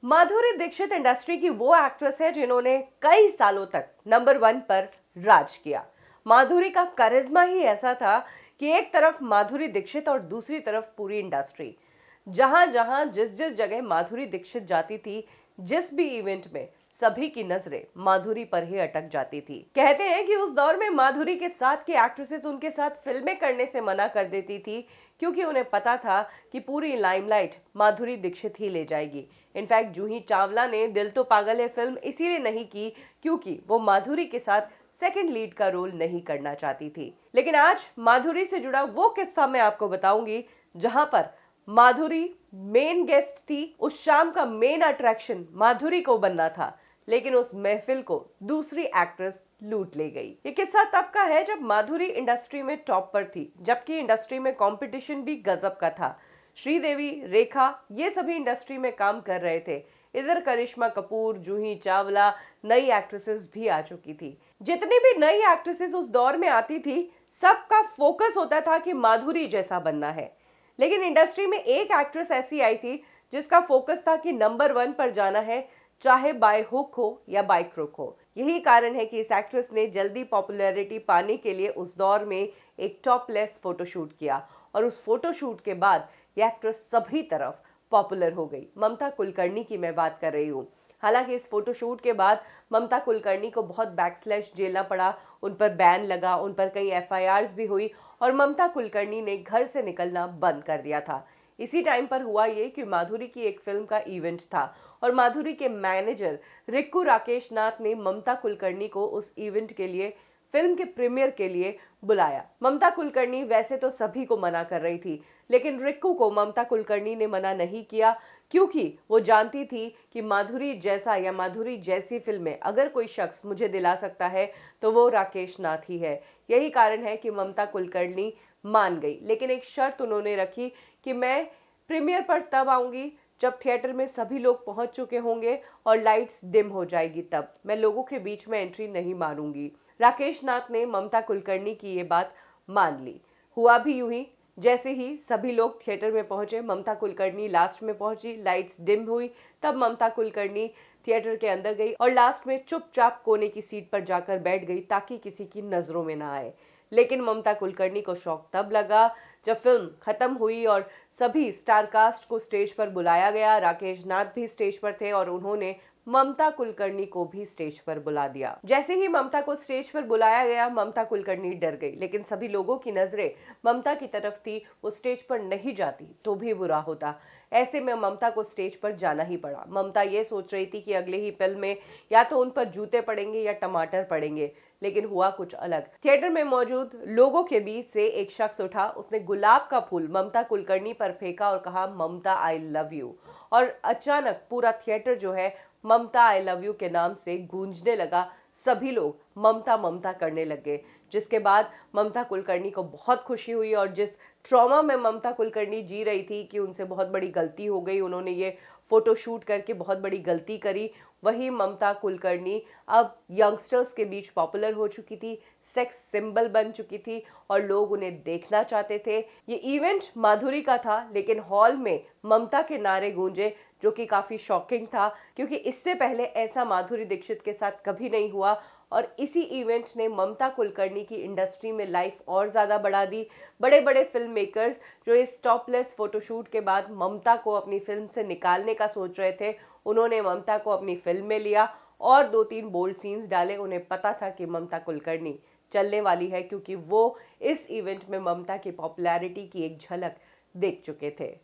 Madhuri Dixit industry की वो actress है जिन्होंने कई सालों तक नंबर 1 पर राज किया। माधुरी का करिश्मा ही ऐसा था कि एक तरफ माधुरी दीक्षित और दूसरी तरफ पूरी इंडस्ट्री। जहां जहां जिस जिस जगह माधुरी दीक्षित जाती थी, जिस भी इवेंट में, सभी की नजरें माधुरी पर ही अटक जाती थी। कहते हैं कि उस दौर में माधुरी के साथ की एक्ट्रेसेस उनके साथ फिल्में करने से मना कर देती थी, क्योंकि उन्हें पता था कि पूरी लाइमलाइट माधुरी दीक्षित ही ले जाएगी। इनफैक्ट जूही चावला ने दिल तो पागल है फिल्म इसीलिए नहीं की क्योंकि वो माधुरी के साथ सेकंड लीड का रोल नहीं करना चाहती थी। लेकिन आज माधुरी से जुड़ा वो किस्सा मैं आपको बताऊंगी जहां पर माधुरी मेन गेस्ट थी। उस शाम का मेन अट्रैक्शन माधुरी को बनना था, लेकिन उस महफिल को दूसरी एक्ट्रेस लूट ले गई। ये किस्सा तब का है जब माधुरी इंडस्ट्री में टॉप पर थी, जबकि इंडस्ट्री में कंपटीशन भी गजब का था। श्रीदेवी, रेखा, ये सभी इंडस्ट्री में काम कर रहे थे। इधर करिश्मा कपूर, जूही चावला, नई एक्ट्रेसेस भी आ चुकी थी। जितनी भी नई एक्ट्रेसेस उस दौर में आती थी, सबका फोकस होता था कि माधुरी जैसा बनना है। लेकिन इंडस्ट्री में एक एक्ट्रेस ऐसी आई थी जिसका फोकस था कि नंबर 1 पर जाना है, चाहे बाय हुक हो या बाय क्रुक हो। यही कारण है कि इस एक्ट्रेस ने जल्दी पॉपुलैरिटी पाने के लिए उस दौर में एक टॉपलेस फोटोशूट किया, और उस फोटोशूट के बाद ये एक्ट्रेस सभी तरफ पॉपुलर हो गई। ममता कुलकर्णी की मैं बात कर रही हूँ। हालांकि इस फोटोशूट के बाद ममता कुलकर्णी को बहुत बैकस्लैश झेलना पड़ा, उन पर बैन लगा, उन पर कई एफआईआर्स भी हुई और ममता कुलकर्णी ने घर से निकलना बंद कर दिया था। इसी टाइम पर हुआ ये कि माधुरी की एक फिल्म का इवेंट था और माधुरी के मैनेजर रिक्कू राकेश नाथ ने ममता कुलकर्णी को उस इवेंट के लिए, फिल्म के प्रीमियर के लिए बुलाया। ममता कुलकर्णी वैसे तो सभी को मना कर रही थी, लेकिन रिक्कू को ममता कुलकर्णी ने मना नहीं किया, क्योंकि वो जानती थी कि माधुरी जैसा या माधुरी जैसी फिल्में अगर कोई शख्स मुझे दिला सकता है तो वो राकेश नाथ ही है। यही कारण है कि ममता कुलकर्णी मान गई, लेकिन एक शर्त उन्होंने रखी कि मैं प्रीमियर पर तब आऊंगी जब थिएटर में सभी लोग पहुंच चुके होंगे और लाइट्स डिम हो जाएगी, तब मैं लोगों के बीच में एंट्री नहीं मारूंगी। राकेश नाथ ने ममता कुलकर्णी की ये बात मान ली। हुआ भी यूं ही, जैसे ही सभी लोग थिएटर में पहुंचे, ममता कुलकर्णी लास्ट में पहुंची, लाइट्स डिम हुई, तब ममता कुलकर्णी थिएटर के अंदर गई और लास्ट में चुपचाप कोने की सीट पर जाकर बैठ गई ताकि किसी की नजरों में ना आए। लेकिन ममता कुलकर्णी को शौक तब लगा जब फिल्म खत्म हुई और सभी स्टार कास्ट को स्टेज पर बुलाया गया। राकेश नाथ भी स्टेज पर थे और उन्होंने ममता कुलकर्णी को भी स्टेज पर बुला दिया। जैसे ही ममता को स्टेज पर बुलाया गया, ममता कुलकर्णी डर गई, लेकिन सभी लोगों की नजरें ममता की तरफ थी। वो स्टेज पर नहीं जाती तो भी बुरा होता। ऐसे में ममता को स्टेज पर जाना ही पड़ा। ममता ये सोच रही थी कि अगले ही फिल्म में या तो उन पर जूते पड़ेंगे या टमाटर पड़ेंगे, लेकिन हुआ कुछ अलग। थिएटर में मौजूद लोगों के बीच से एक शख्स उठा, उसने गुलाब का फूल ममता कुलकर्णी पर फेंका और कहा, ममता आई लव यू। और अचानक पूरा थिएटर जो है ममता आई लव यू के नाम से गूंजने लगा। सभी लोग ममता ममता करने लगे, जिसके बाद ममता कुलकर्णी को बहुत खुशी हुई। और जिस ट्रॉमा में ममता कुलकर्णी जी रही थी कि उनसे बहुत बड़ी गलती हो गई, उन्होंने ये फोटो शूट करके बहुत बड़ी गलती करी, वही ममता कुलकर्णी अब यंगस्टर्स के बीच पॉपुलर हो चुकी थी, सेक्स सिंबल बन चुकी थी और लोग उन्हें देखना चाहते थे। ये इवेंट माधुरी का था, लेकिन हॉल में ममता के नारे गूंजे, जो कि काफी शॉकिंग था, क्योंकि इससे पहले ऐसा माधुरी दीक्षित के साथ कभी नहीं हुआ। और इसी इवेंट ने ममता कुलकर्णी की इंडस्ट्री में लाइफ और ज़्यादा बढ़ा दी। बड़े बड़े फिल्म मेकर्स जो इस टॉपलेस फोटोशूट के बाद ममता को अपनी फिल्म से निकालने का सोच रहे थे, उन्होंने ममता को अपनी फिल्म में लिया और 2-3 बोल्ड सीन्स डाले। उन्हें पता था कि ममता कुलकर्णी चलने वाली है, क्योंकि वो इस इवेंट में ममता की पॉपुलैरिटी की एक झलक देख चुके थे।